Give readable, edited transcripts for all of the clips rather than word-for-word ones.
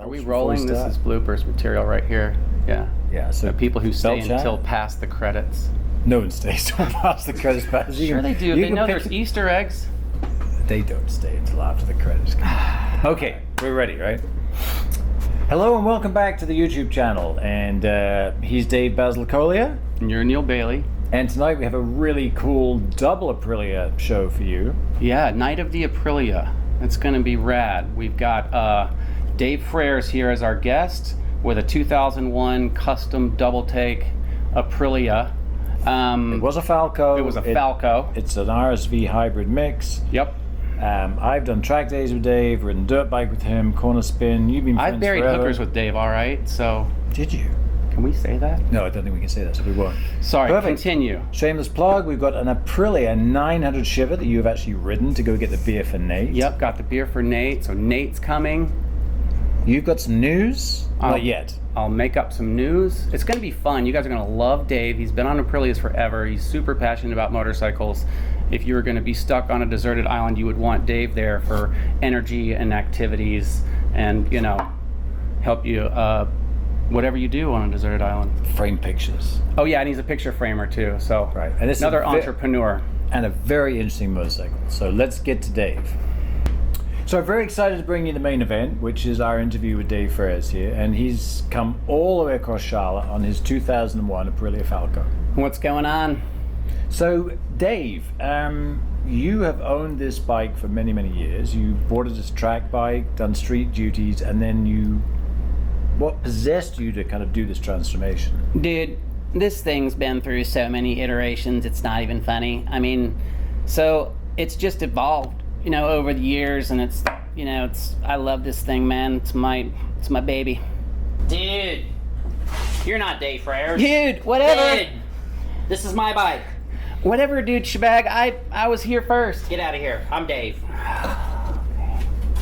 Are we rolling? This is bloopers material right here. Yeah. Yeah. So people who stay chat. until past the credits. No one stays till past the credits. Sure they do. They know there's Easter eggs. They don't stay until after the credits. Okay, we're ready, right? Hello and welcome back to the YouTube channel. And he's Dave Basil. And you're Neale Bailey. And tonight we have a really cool double Aprilia show for you. Yeah, Night of the Aprilia. It's going to be rad. We've got Dave Frers here as our guest with a 2001 custom double take Aprilia. It was a Falco. It was a Falco. It's an RSV hybrid mix. Yep. I've done track days with Dave, ridden dirt bike with him, corner spin. You've been friends I've buried forever. hookers with Dave, all right? So. Did you? Can we say that? No, I don't think we can say that, so we won't. Sorry, Perfect. Continue. Shameless plug, we've got an Aprilia 900 shiver that you've actually ridden to go get the beer for Nate. Yep, got the beer for Nate, so Nate's coming. You've got some news? Not yet. I'll make up some news. It's going to be fun. You guys are going to love Dave. He's been on Aprilias forever. He's super passionate about motorcycles. If you were going to be stuck on a deserted island, you would want Dave there for energy and activities and, you know, help you whatever you do on a deserted island. Frame pictures. Oh yeah, and he's a picture framer too. So right. And this another is entrepreneur. And a very interesting motorcycle. So let's get to Dave. So I'm very excited to bring you the main event, which is our interview with Dave Frers here. And he's come all the way across Charlotte on his 2001 Aprilia Falco. What's going on? So Dave, you have owned this bike for many, many years. You bought it as a track bike, done street duties, and then what possessed you to kind of do this transformation? Dude, this thing's been through so many iterations, it's not even funny. I mean, so it's just evolved, you know, over the years, and it's, you know, I love this thing, man. It's my baby. Dude, you're not Dave Frers. Dude, whatever. Dude, this is my bike. Whatever, dude, Shebag. I was here first. Get out of here. I'm Dave.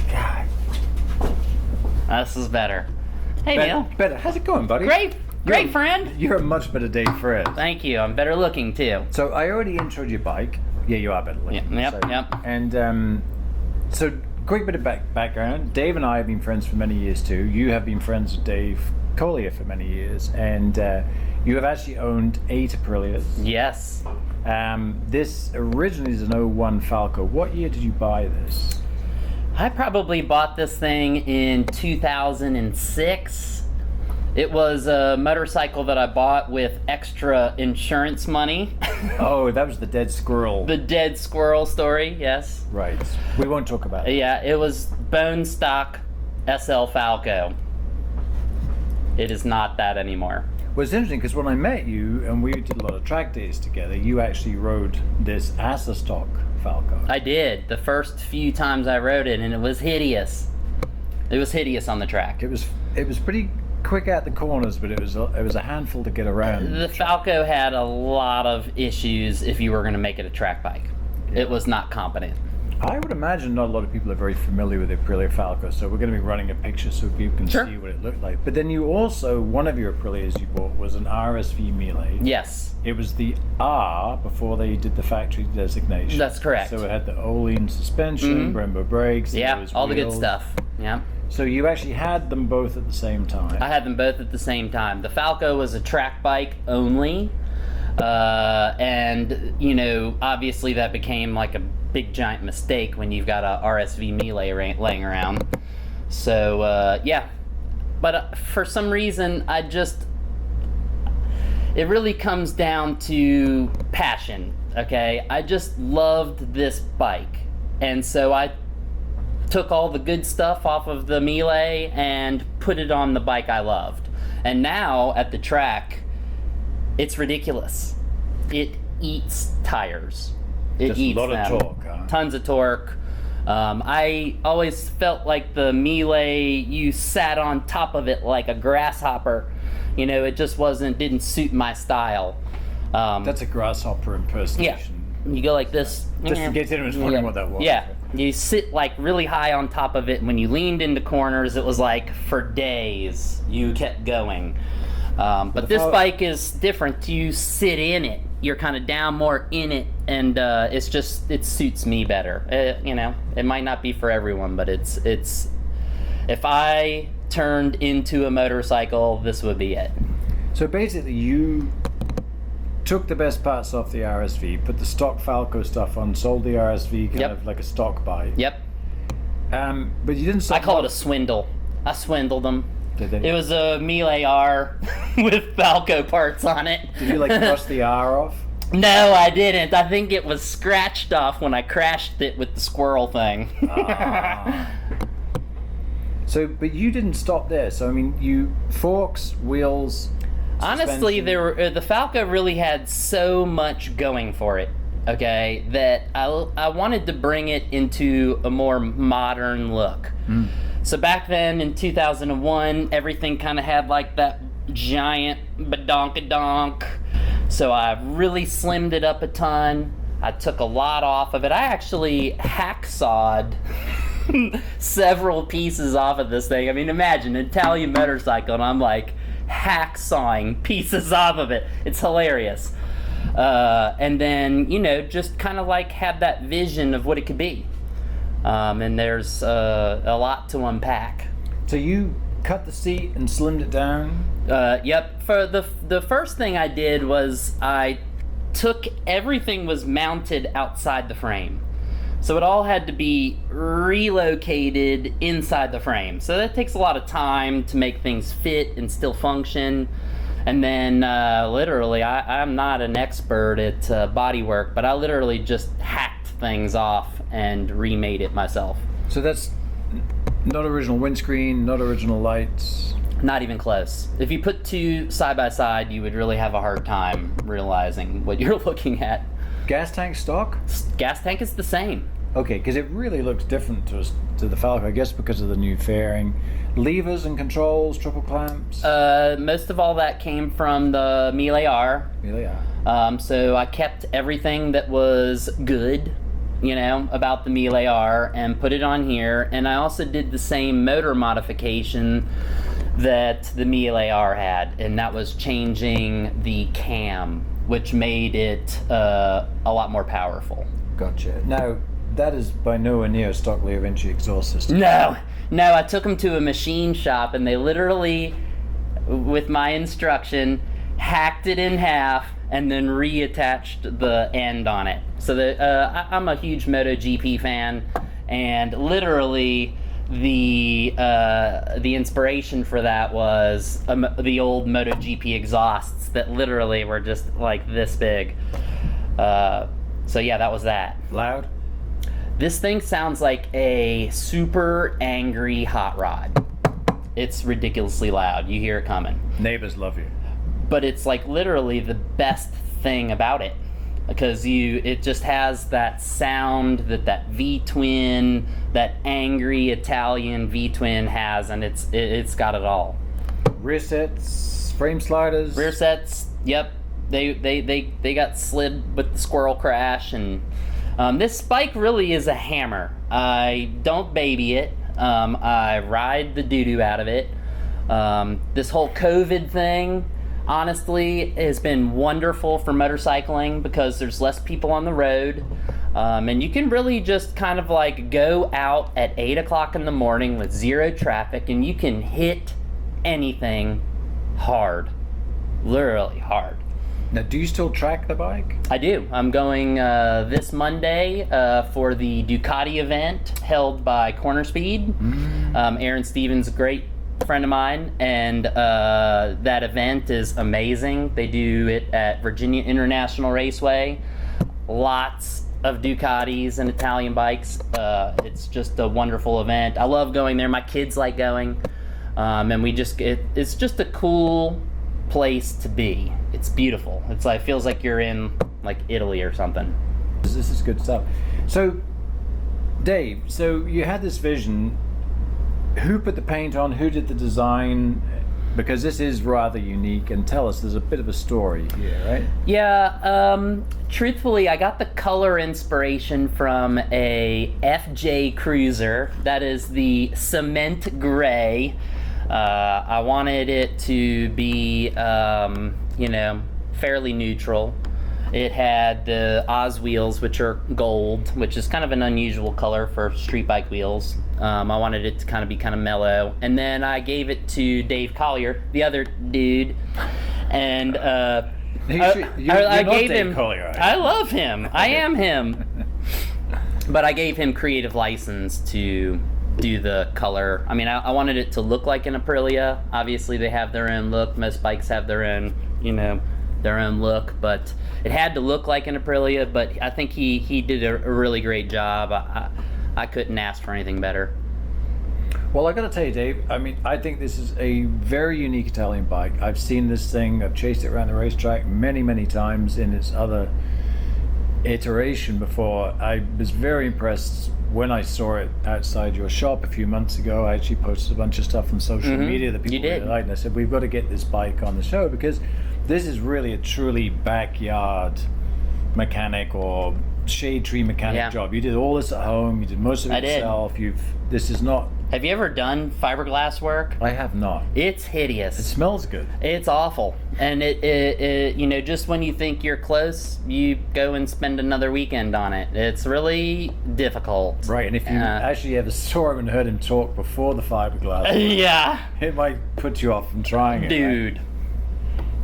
God. This is better. Hey, Neale. Better. How's it going, buddy? Great friend. You're a much better Dave Frers. Thank you. I'm better looking too. So I already introed your bike. Yeah, you are better looking. Yep. And so quick bit of background. Dave and I have been friends for many years too. You have been friends with Dave Collier for many years, and you have actually owned 8 Aprilias. Yes. This originally is an 01 Falco. What year did you buy this? I probably bought this thing in 2006. It was a motorcycle that I bought with extra insurance money. Oh, that was the dead squirrel. The dead squirrel story, yes. Right. We won't talk about it. Yeah, it was bone stock SL Falco. It is not that anymore. Well, it's interesting because when I met you and we did a lot of track days together, you actually rode this as a stock Falco. I did, the first few times I rode it, and it was hideous. It was hideous on the track. It was pretty quick at the corners, but it was a handful to get around. The Falco had a lot of issues if you were going to make it a track bike. Yeah. It was not competent. I would imagine not a lot of people are very familiar with the Aprilia Falco, so we're going to be running a picture so people can Sure. see what it looked like. But then you also, one of your Aprilias you bought was an RSV Mille. Yes. It was the R before they did the factory designation. That's correct. So it had the Olean suspension, Brembo brakes. Yeah, those all the good wheels. stuff. Yeah. So you actually had them both at the same time. I had them both at the same time. The Falco was a track bike only, and you know, obviously that became like a big giant mistake when you've got a RSV Mille laying around. So yeah, but for some reason it really comes down to passion. Okay, I just loved this bike, and so I took all the good stuff off of the Mille and put it on the bike I loved. And now at the track, it's ridiculous. It eats tires. It Just eats a lot them. of torque, huh? Tons of torque. I always felt like the Mille, you sat on top of it like a grasshopper. You know, it just didn't suit my style. That's a grasshopper impersonation. Yeah. You go like this. Just in case anyone was wondering what that was. Yeah. You sit like really high on top of it. When you leaned into corners, it was like for days you kept going. But this bike is different. You sit in it. You're kind of down more in it, and it suits me better. You know, it might not be for everyone, but it's. If I turned into a motorcycle, this would be it. So basically, you took the best parts off the RSV, put the stock Falco stuff on, sold the RSV kind Yep. of like a stock bike. Yep. But you didn't I stop. call it a swindle. I swindled them. Did they? It was a Mille R with Falco parts on it. Did you like cross the R off? No, I didn't. I think it was scratched off when I crashed it with the squirrel thing. Ah. So, but you didn't stop there. So, I mean, you forks, wheels. Honestly, suspension. the Falco really had so much going for it. Okay, that I wanted to bring it into a more modern look. So back then in 2001, everything kind of had like that giant badonkadonk. So I really slimmed it up a ton. I took a lot off of it. I actually hacksawed several pieces off of this thing. I mean, imagine an Italian motorcycle, and I'm like hacksawing pieces off of it. It's hilarious. And then, you know, just kind of like had that vision of what it could be. And there's a lot to unpack. So you cut the seat and slimmed it down. Yep. For the first thing I did was I took everything was mounted outside the frame. So it all had to be relocated inside the frame. So that takes a lot of time to make things fit and still function. And then literally, I'm not an expert at body work, but I literally just hacked things off and remade it myself. So that's not original windscreen, not original lights. Not even close. If you put two side by side, you would really have a hard time realizing what you're looking at. Gas tank stock? Gas tank is the same. Okay, because it really looks different to the Falco, I guess because of the new fairing. Levers and controls, triple clamps. Most of all that came from the Mille R. Really are. So I kept everything that was good, you know, about the Mille R and put it on here. And I also did the same motor modification that the Mille R had, and that was changing the cam, which made it a lot more powerful. Gotcha. Now, that is by nowhere near a stock Leo Vinci exhaust system. No, I took them to a machine shop, and they literally, with my instruction, hacked it in half and then reattached the end on it. So I'm a huge MotoGP fan, and literally the inspiration for that was the old MotoGP exhausts that literally were just like this big. So yeah, that was that. Loud? This thing sounds like a super angry hot rod. It's ridiculously loud. You hear it coming. Neighbors love you. But it's like literally the best thing about it, because it just has that sound that V-twin, that angry Italian V-twin has, and it's got it all. Rear sets, frame sliders. Rear sets, yep. They got slid with the squirrel crash, and this bike really is a hammer. I don't baby it. I ride the doo-doo out of it. This whole COVID thing, honestly, has been wonderful for motorcycling because there's less people on the road. And you can really just kind of like go out at 8 o'clock in the morning with zero traffic, and you can hit anything hard. Literally hard. Now, do you still track the bike? I do. I'm going this Monday for the Ducati event held by Corner Speed. Aaron Stevens, a great friend of mine, and that event is amazing. They do it at Virginia International Raceway. Lots of Ducatis and Italian bikes. It's just a wonderful event. I love going there. My kids like going. And it's just a cool place to be. It's beautiful. It's like, feels like you're in like Italy or something. This is good stuff. So, Dave, so you had this vision. Who put the paint on? Who did the design? Because this is rather unique. And tell us, there's a bit of a story here, right? Yeah, truthfully, I got the color inspiration from a FJ Cruiser. That is the cement gray. I wanted it to be, fairly neutral. It had the Oz wheels, which are gold, which is kind of an unusual color for street bike wheels. I wanted it to kind of be kind of mellow. And then I gave it to Dave Collier, the other dude, and I gave him. Collier, right? I love him. I am him. But I gave him creative license to do the color. I mean, I wanted it to look like an Aprilia. Obviously, they have their own look. Most bikes have their own, their own look. But it had to look like an Aprilia. But I think he did a really great job. I couldn't ask for anything better. Well, I got to tell you, Dave, I mean, I think this is a very unique Italian bike. I've seen this thing. I've chased it around the racetrack many, many times in its other iteration before. I was very impressed when I saw it outside your shop a few months ago. I actually posted a bunch of stuff on social media that people really liked, and I said, we've got to get this bike on the show because this is really a truly backyard mechanic or shade tree mechanic job. You did all this at home, you did most of it yourself. This is not... Have you ever done fiberglass work? I have not. It's hideous. It smells good. It's awful. And it just when you think you're close, you go and spend another weekend on it. It's really difficult. Right, and if you actually ever saw him and heard him talk before the fiberglass, it might put you off from trying it. Dude. Right?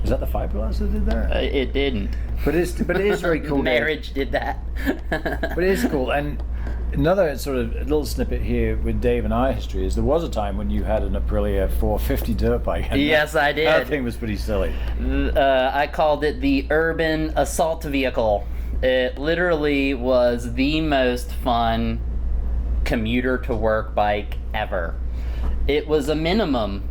Is that the fiberglass that did that? It didn't. But it is very cool. Marriage did that. But it is cool. And another sort of little snippet here with Dave and I history is there was a time when you had an Aprilia 450 dirt bike. Yes, I did. That thing was pretty silly. I called it the urban assault vehicle. It literally was the most fun commuter to work bike ever. It was a minimum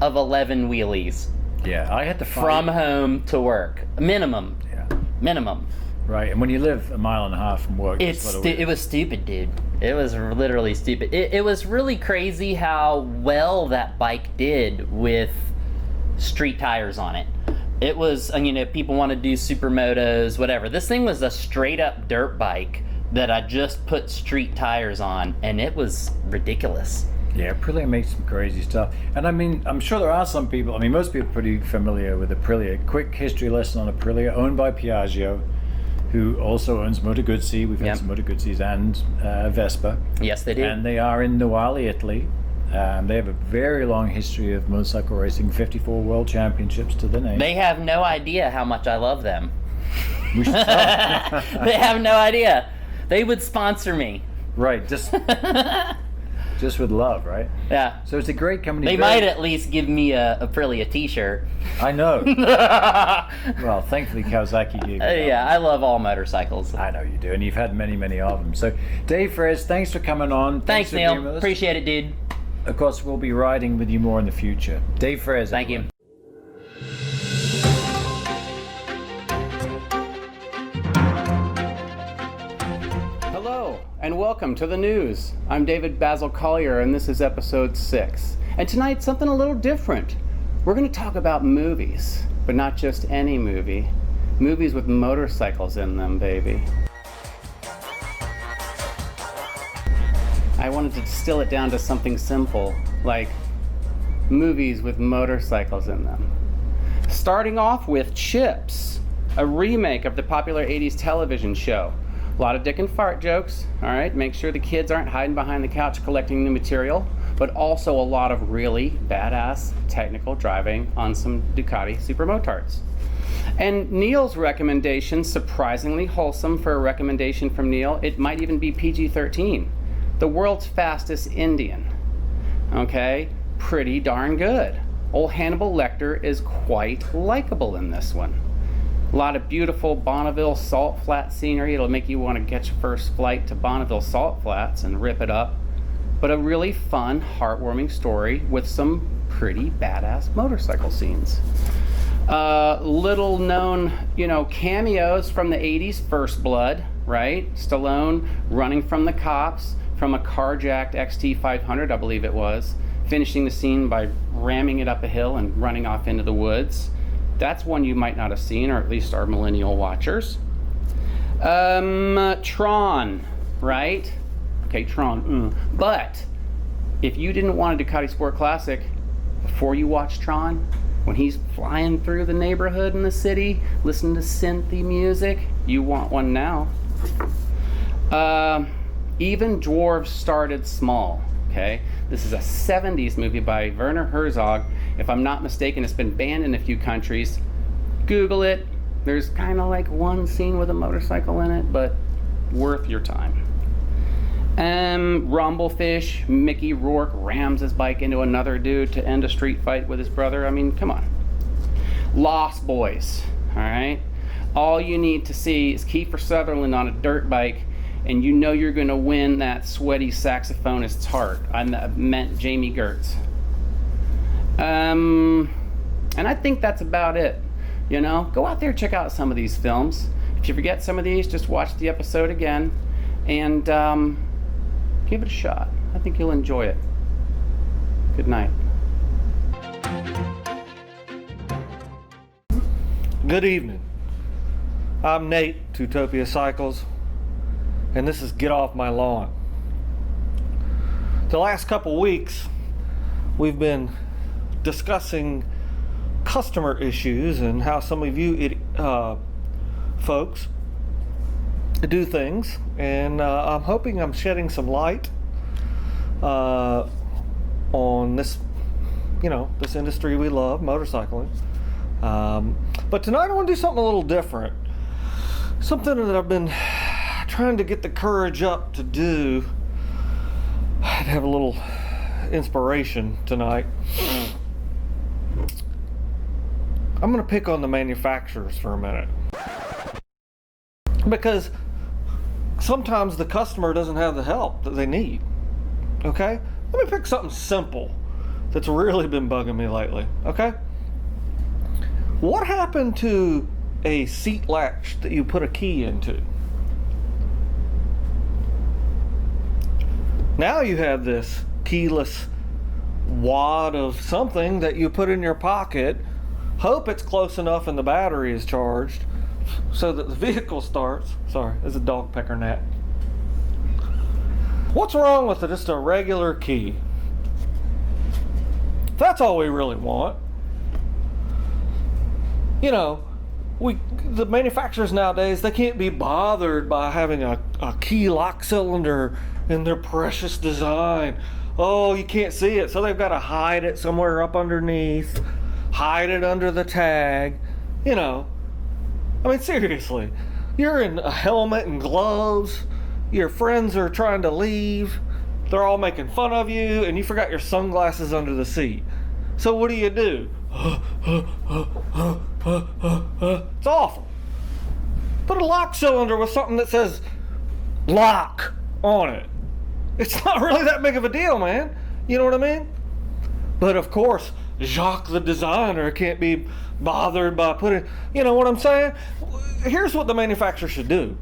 of 11 wheelies. Yeah, I had to from home to work. Minimum. Yeah. Minimum. Right, and when you live a mile and a half from work, it was stupid, dude. It was literally stupid. It was really crazy how well that bike did with street tires on it. It was, people want to do supermotos, whatever. This thing was a straight up dirt bike that I just put street tires on, and it was ridiculous. Yeah, Aprilia makes some crazy stuff. And I mean, I'm sure there are some people, most people are pretty familiar with Aprilia. Quick history lesson on Aprilia, owned by Piaggio, who also owns Moto Guzzi. We've had some Moto Guzzis and Vespa. Yes, they do. And they are in Neale, Italy. They have a very long history of motorcycle racing, 54 world championships to the name. They have no idea how much I love them. We should tell them. They have no idea. They would sponsor me. Right, just with love, right? Yeah. So it's a great company. They might at least give me a Aprilia t-shirt. I know. Well, thankfully Kawasaki gave you yeah, I love all motorcycles. I know you do, and you've had many, many of them. So, Dave Frers, thanks for coming on. Thanks for being Neale. with us. Appreciate it, dude. Of course, we'll be riding with you more in the future. Dave Frers. Thank you. Hello, and welcome to the news. I'm David Basil Collier, and this is episode 6. And tonight, something a little different. We're going to talk about movies, but not just any movie. Movies with motorcycles in them, baby. I wanted to distill it down to something simple, like movies with motorcycles in them. Starting off with Chips, a remake of the popular 80s television show. A lot of dick and fart jokes, all right? Make sure the kids aren't hiding behind the couch collecting the material, but also a lot of really badass technical driving on some Ducati Super Motards. And Neale's recommendation, surprisingly wholesome for a recommendation from Neale. It might even be PG-13. The World's Fastest Indian. Okay? Pretty darn good. Old Hannibal Lecter is quite likable in this one. A lot of beautiful Bonneville Salt Flat scenery. It'll make you want to get your first flight to Bonneville Salt Flats and rip it up. But a really fun, heartwarming story with some pretty badass motorcycle scenes. Little known, cameos from the 80s, First Blood, right? Stallone running from the cops from a carjacked XT500, I believe it was, finishing the scene by ramming it up a hill and running off into the woods. That's one you might not have seen, or at least our millennial watchers. Tron, right? Okay, Tron. But if you didn't want a Ducati Sport Classic before you watched Tron, when he's flying through the neighborhood in the city, listening to synthy music, you want one now. Even Dwarves Started Small, okay? This is a 70s movie by Werner Herzog. If I'm not mistaken, it's been banned in a few countries. Google it. There's kind of like one scene with a motorcycle in it, but worth your time. Rumblefish, Mickey Rourke rams his bike into another dude to end a street fight with his brother. I mean, come on. Lost Boys, all right? All you need to see is Kiefer Sutherland on a dirt bike, and you know you're gonna win that sweaty saxophonist's heart. I meant Jamie Gertz. And I think that's about it. You know, go out there, check out some of these films. If you forget some of these, just watch the episode again, and give it a shot. I think you'll enjoy it. Good night. Good evening. I'm Nate, Tutopia Cycles, and this is Get Off My Lawn. The last couple weeks, we've been discussing customer issues and how some of you folks do things, and I'm hoping I'm shedding some light on this, this industry we love, motorcycling. But tonight I want to do something a little different, something that I've been trying to get the courage up to do. I'd have a little inspiration tonight. I'm going to pick on the manufacturers for a minute, because sometimes the customer doesn't have the help that they need. Okay? Let me pick something simple that's really been bugging me lately. Okay? What happened to a seat latch that you put a key into? Now you have this keyless wad of something that you put in your pocket, hope it's close enough and the battery is charged so that the vehicle starts. Sorry, there's a dog pecker gnat. What's wrong with just a regular key? That's all we really want. The manufacturers nowadays, they can't be bothered by having a key lock cylinder in their precious design. Oh, you can't see it, so they've got to hide it somewhere up underneath, hide it under the tag. Seriously, you're in a helmet and gloves, your friends are trying to leave, they're all making fun of you, and you forgot your sunglasses under the seat. So what do? It's awful. Put a lock cylinder with something that says lock on it. It's not really that big of a deal, man. You know what I mean? But of course, Jacques the designer can't be bothered by putting, you know what I'm saying? Here's what the manufacturer should do,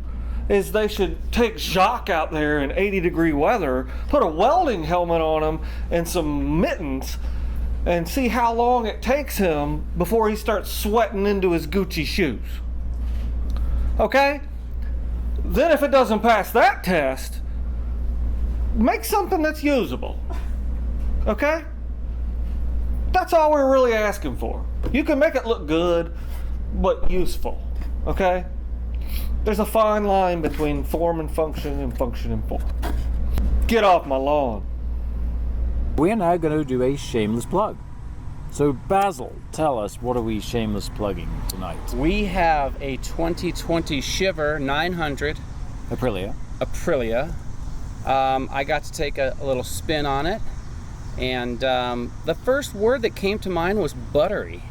is they should take Jacques out there in 80-degree weather, put a welding helmet on him and some mittens, and see how long it takes him before he starts sweating into his Gucci shoes. Okay? Then if it doesn't pass that test, make something that's usable. Okay? That's all we're really asking for. You can make it look good, but useful. Okay? There's a fine line between form and function and function and form. Get off my lawn. We're now going to do a shameless plug. So Basil, tell us, what are we shameless plugging tonight? We have a 2020 Shiver 900 Aprilia. I got to take a little spin on it, and the first word that came to mind was buttery.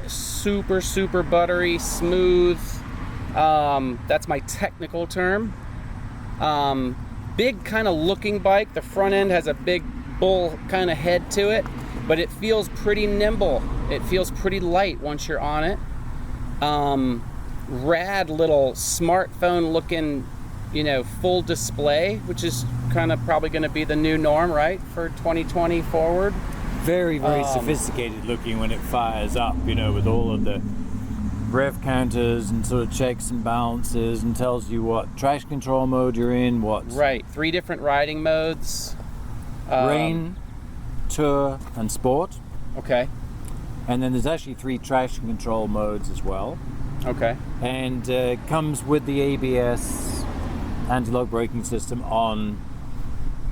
Super, super buttery, smooth. That's my technical term. Big kind of looking bike. The front end has a big bull kind of head to it, but it feels pretty nimble. It feels pretty light once you're on it. Rad little smartphone looking, full display, which is kind of probably going to be the new norm, right, for 2020 forward. Very, very sophisticated looking when it fires up, with all of the rev counters and sort of checks and balances, and tells you what traction control mode you're in, Right, 3 different riding modes. Rain, tour, and sport. Okay. And then there's actually 3 traction control modes as well. Okay. And comes with the ABS anti-lock braking system on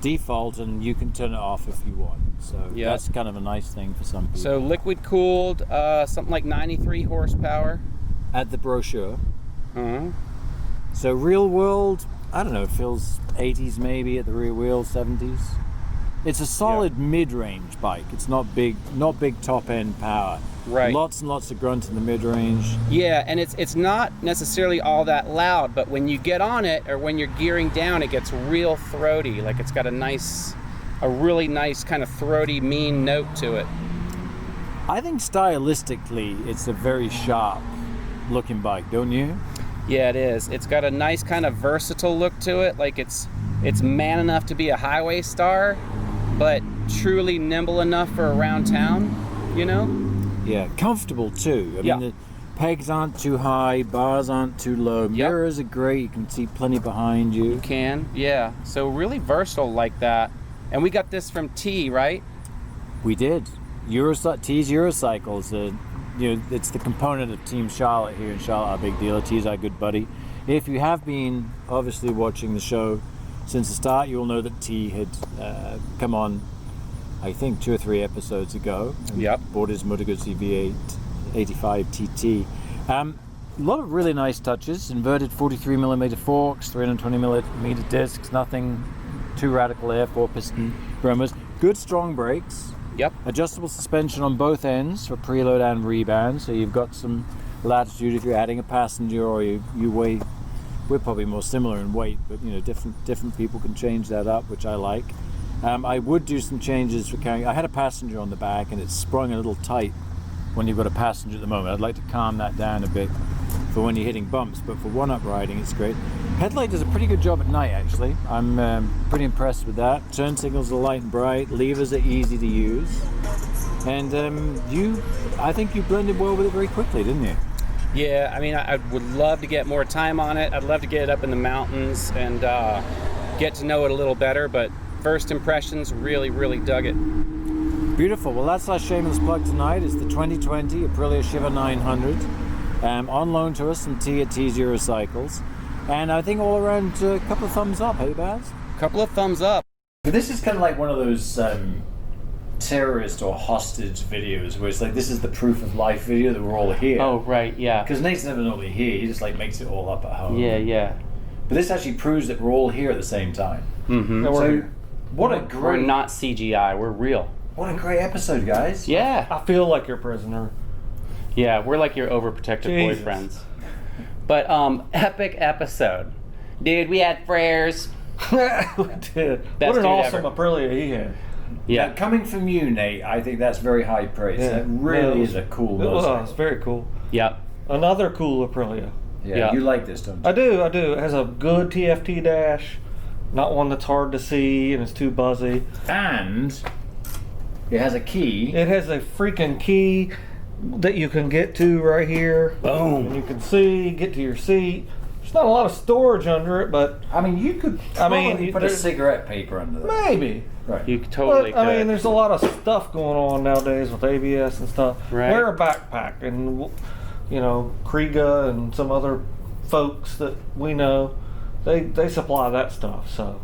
default, and you can turn it off if you want. So that's kind of a nice thing for some people. So liquid cooled, something like 93 horsepower. At the brochure. Uh-huh. So real world, I don't know, it feels 80s maybe at the rear wheel, 70s. It's a solid mid-range bike. It's not big top-end power. Right. Lots and lots of grunt in the mid-range. Yeah, and it's not necessarily all that loud, but when you get on it or when you're gearing down, it gets real throaty. Like it's got a really nice kind of throaty, mean note to it. I think stylistically, it's a very sharp looking bike, don't you? Yeah, it is. It's got a nice kind of versatile look to it. Like it's man enough to be a highway star, but truly nimble enough for around town, you know? Yeah, comfortable too. I mean, the pegs aren't too high, bars aren't too low. Mirrors are great. You can see plenty behind you. You can, yeah. So really versatile like that. And we got this from T, right? We did. T's Eurocycles. It's the component of Team Charlotte here in Charlotte, our big dealer. T's our good buddy. If you have been obviously watching the show since the start, you will know that T had come on, I think 2 or 3 episodes ago. Bought his Moto Guzzi V8 85 TT. A lot of really nice touches. Inverted 43mm forks, 320mm discs, nothing too radical there, 4-piston bromers. Good strong brakes. Yep. Adjustable suspension on both ends for preload and rebound, so you've got some latitude if you're adding a passenger or you weigh. We're probably more similar in weight, but different people can change that up, which I like. I would do some changes for carrying. I had a passenger on the back and it's sprung a little tight when you've got a passenger at the moment. I'd like to calm that down a bit for when you're hitting bumps, but for one-up riding it's great. Headlight does a pretty good job at night actually. I'm pretty impressed with that. Turn signals are light and bright, levers are easy to use. And I think you blended well with it very quickly, didn't you? Yeah, I mean, I would love to get more time on it. I'd love to get it up in the mountains and get to know it a little better, but first impressions, really, really dug it. Beautiful. Well, that's our shameless plug tonight. It's the 2020 Aprilia Shiva 900. On loan to us from T at T's Eurocycles. And I think all around a couple of thumbs up, hey Baz? Couple of thumbs up. But this is kind of like one of those terrorist or hostage videos where it's like, this is the proof of life video that we're all here. Oh, right, yeah. Because Nate's never normally here. He just like makes it all up at home. Yeah. But this actually proves that we're all here at the same time. Mm-hmm. So, what a We're great... not CGI, we're real. What a great episode, guys. Yeah. I feel like you're a prisoner. Yeah, we're like your overprotective Jesus. boyfriends. But epic episode. Dude, we had Frers. We did. Best What an dude awesome ever. Aprilia he had. Yeah. Now, coming from you, Nate, I think that's very high praise. That really is a cool It was motorcycle. very cool. Yep. Another cool Aprilia. Yeah, you like this, don't you? I do. It has a good TFT dash, not one that's hard to see and it's too buzzy. And it has a key. It has a freaking key that you can get to right here. Boom. And you can get to your seat. There's not a lot of storage under it, but I mean, you could probably put a there's- cigarette paper under that. maybe. Right. You totally But, I could. mean, there's a lot of stuff going on nowadays with ABS and stuff. Right. Wear a backpack, and Kriega and some other folks that we know, they supply that stuff. So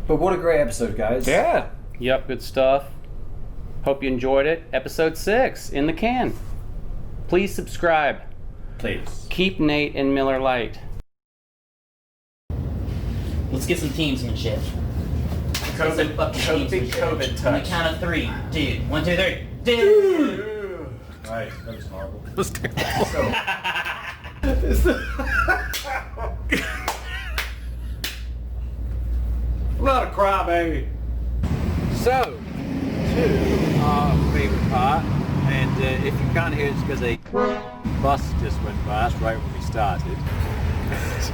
But what a great episode, guys. yeah, Yep, good stuff. Hope you enjoyed it. Episode 6 in the can. Please subscribe. Please. Keep Nate and Miller light. Let's get some teamsmanship. Let's get some fucking teamsmanship. COVID On the touch. count of 3, dude. 1, 2, 3, dude. Right, that was horrible. I'm not a crybaby. So, to our favorite part, and if you can't hear it, it's because a bus just went past right when we started.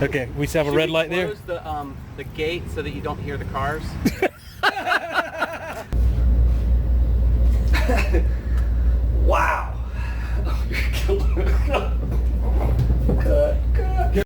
Okay, we have a red light there. Close the gate so that you don't hear the cars.